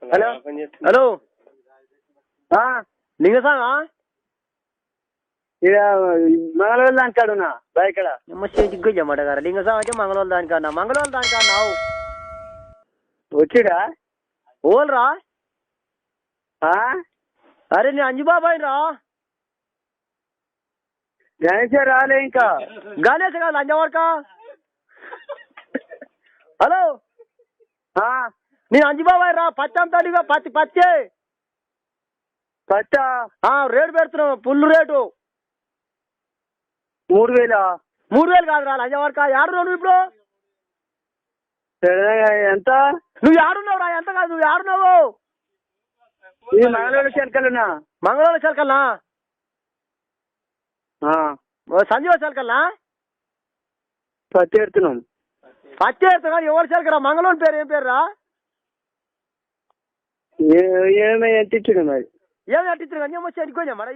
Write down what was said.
hello hello లింగసామా ఇక మంగళవారం దానికాడున్నా బయకడ సిగ్గు చెమ్మట గారు లింగసామ అయితే మంగళవారం దానికన్నా మంగళవారం దానికన్నావు వచ్చిడా ఓల్రా అరే నేను అంజుబాబాయ్ రా గణేష్ రాలే ఇంకా గణేష్ కాదు అంజవాడక హలో నేను అంజుబాబాయ్ రా పచ్చి అమ్ముతాడుగా పచ్చి పచ్చా రేటు పెడుతున్నావు పుల్లు రేటు 3000 3000 కాదు రా అంజవాడక ఏడున్నావు నువ్వు ఇప్పుడు ఎంత నువ్వు ఏడున్నావు రా ఎంత కాదు నువ్వు ఏడున్నావు ఇది మంగళవారం చెరకలున్నా మంగళవారం చెరకల్నా సంజీవ చెరకల్నా పత్తి ఎడుతున్నాం పచ్చి ఎడుతున్నా ఎవరు చెరకరా మంగళవారం పేరు ఏం పేరు రా ఏమై ఎంత ఇచ్చిండు మరి ఏమి అట్టించారు కానీ ఏమో చెరుకోజా మరి